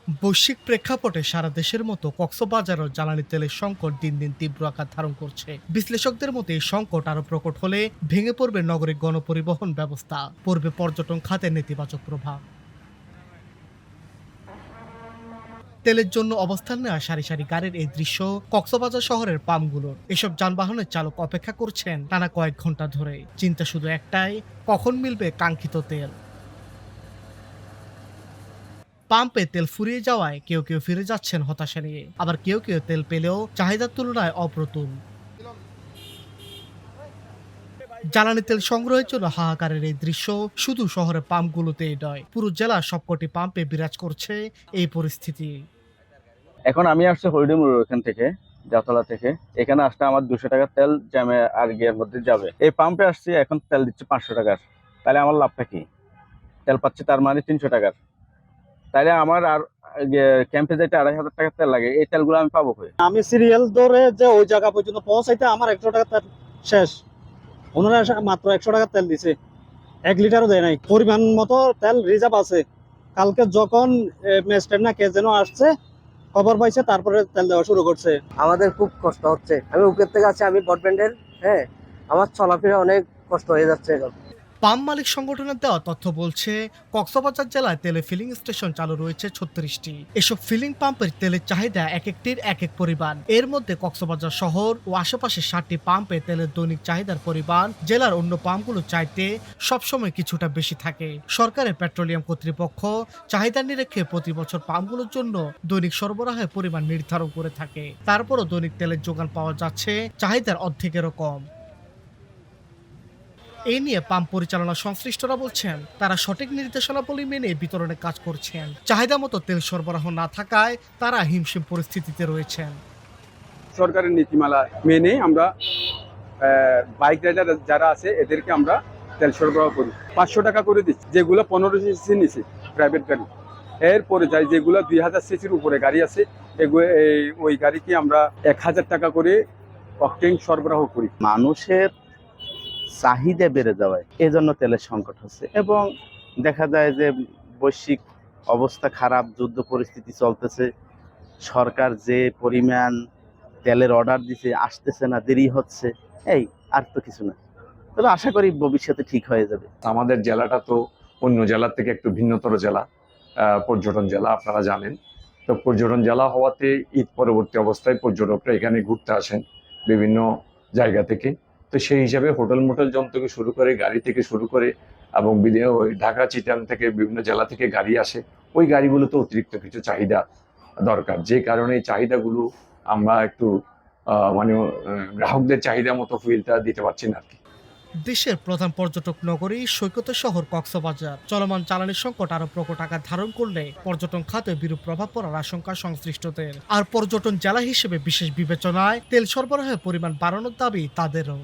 বৈশ্বিক প্রেক্ষাপটে সারা দেশের মতো কক্সবাজারও জ্বালানি তেলের সংকট দিন দিন তীব্র আকার ধারণ করছে। বিশ্লেষকদের মতে এই সংকট আরো প্রকট হলে ভেঙে পড়বে নগরিক গণপরিবহন ব্যবস্থা, পড়বে পর্যটন খাতে নেতিবাচক প্রভাব। তেলের জন্য অবস্থান নেওয়া সারি সারি গাড়ির এই দৃশ্য কক্সবাজার শহরের পাম্পগুলোর। এসব যানবাহনের চালক অপেক্ষা করছেন টানা কয়েক ঘন্টা ধরে। চিন্তা শুধু একটাই, কখন মিলবে কাঙ্ক্ষিত তেল। পাম্পে তেল ফুরিয়ে যাওয়ায় কেউ কেউ ফিরে যাচ্ছেন হতাশা নিয়ে, আবার কেউ কেউ তেল পেলেও চাহিদার তুলনায় অপ্রতুল। জ্বালানি তেল সংগ্রহের জন্য হাহাকারের এই দৃশ্য শুধু শহরের পাম্পগুলোতেই নয়, পুরো জেলার সবকটি পাম্পে বিরাজ করছে এই পরিস্থিতি। এখন আমি আসছি হরিডি ওখান থেকে, জাতলা থেকে। এখানে আসলে আমার 200 টাকার তেল জ্যামে আর গিয়ার মধ্যে যাবে। এই পাম্পে আসছি, এখন তেল দিচ্ছে 500 টাকার। তাহলে আমার লাভটা কি? তেল পাচ্ছি তার মানে 300 টাকার। তাহলে আমার আর ক্যাম্পে যেতে 2500 টাকার তেল লাগে, এই তেলগুলো আমি পাবো কই? আমি সিরিয়াল ধরে যে ওই জায়গা পর্যন্ত পৌঁছাইতে আমার 100 টাকা তেল শেষ। ওনারা মাত্র 100 টাকা তেল দিছে, 1 লিটারও দেয় নাই। পরিমাণ মতো তেল রিজার্ভ আছে। কালকে যখন ম্যাজিস্ট্রেট না কে যেন আসছে, খবর পাইছে, তারপরে তেল দেওয়া শুরু করছে। আমাদের খুব কষ্ট হচ্ছে। আমি উপর থেকে আছি, আমি ব্রডব্যান্ডের, হ্যাঁ, আমার চলাফেরা অনেক কষ্ট হয়ে যাচ্ছে এখন। পাম্প মালিক সংগঠনের দেওয়া তথ্য বলছে, কক্সবাজার জেলায় তেলের ফিলিং স্টেশন চালু রয়েছে 36টি। এসব ফিলিং পাম্পের তেলের চাহিদা এক একটির এক এক পরিমাণ। এর মধ্যে কক্সবাজার শহর ও আশেপাশে 60টি পাম্পে তেলের দৈনিক চাহিদার পরিমাণ জেলার অন্য পাম্পগুলো চাইতে সবসময় কিছুটা বেশি থাকে। সরকারের পেট্রোলিয়াম কর্তৃপক্ষ চাহিদার নিরীক্ষে প্রতি বছর পাম্পগুলোর জন্য দৈনিক সরবরাহের পরিমাণ নির্ধারণ করে থাকে। তারপরও দৈনিক তেলের যোগান পাওয়া যাচ্ছে চাহিদার অর্ধেকেরও কম। এই নিয়ে পাম্প পরিচালনা সংশ্লিষ্টরা বলছেন, তারা সঠিক নির্দেশনাবলী মেনে বিতরণে কাজ করছেন। চাহিদা মতো তেল সরবরাহ না থাকায় তারা হিমশিম পরিস্থিতিতে রয়েছেন। সরকারের নীতিমালা মেনে আমরা বাইক রাইডার যারা আছে এদেরকে আমরা তেল সরবরাহ করি। 500 টাকা করে দিচ্ছি, যেগুলো 15 সিসি নিচে প্রাইভেট গাড়ি। এরপরে যাই যেগুলো 2000 সিসির উপরে গাড়ি আছে, ওই গাড়িকে আমরা 1000 টাকা করে অকটেন সরবরাহ করি। মানুষের চাহিদা বেড়ে যাওয়ায় এজন্য তেলের সংকট হচ্ছে, এবং দেখা যায় যে বৈশ্বিক অবস্থা খারাপ, যুদ্ধ পরিস্থিতি চলতেছে। সরকার যে পরিমাণ তেলের অর্ডার দিছে আসতেছে না, দেরি হচ্ছে, এই আর তো কিছু না। তবে আশা করি ভবিষ্যতে ঠিক হয়ে যাবে। আমাদের জেলাটা তো অন্য জেলার থেকে একটু ভিন্নতর জেলা, পর্যটন জেলা, আপনারা জানেন। তো পর্যটন জেলা হওয়াতে ঈদ পরবর্তী অবস্থায় পর্যটকরা এখানে ঘুরতে আসেন বিভিন্ন জায়গা থেকে। তো সেই হিসাবে হোটেল মোটেল জন থেকে শুরু করে, গাড়ি থেকে শুরু করে, এবং ঢাকা চিটাং থেকে বিভিন্ন জেলা থেকে গাড়ি আসে। ওই গাড়িগুলোতে অতিরিক্ত কিছু চাহিদা দরকার, যে কারণে এই চাহিদাগুলো আমরা একটু গ্রাহকদের চাহিদা মতো ফুয়েলটা দিতে পারছি না আর কি। দেশের প্রধান পর্যটক নগরী সৈকতের শহর কক্সবাজার চলমান জ্বালানি সংকট আরো প্রকট আকার ধারণ করলে পর্যটন খাতে বিরূপ প্রভাব পড়ার আশঙ্কা সংশ্লিষ্টদের। আর পর্যটন জেলা হিসেবে বিশেষ বিবেচনায় তেল সরবরাহের পরিমাণ বাড়ানোর দাবি তাদেরও।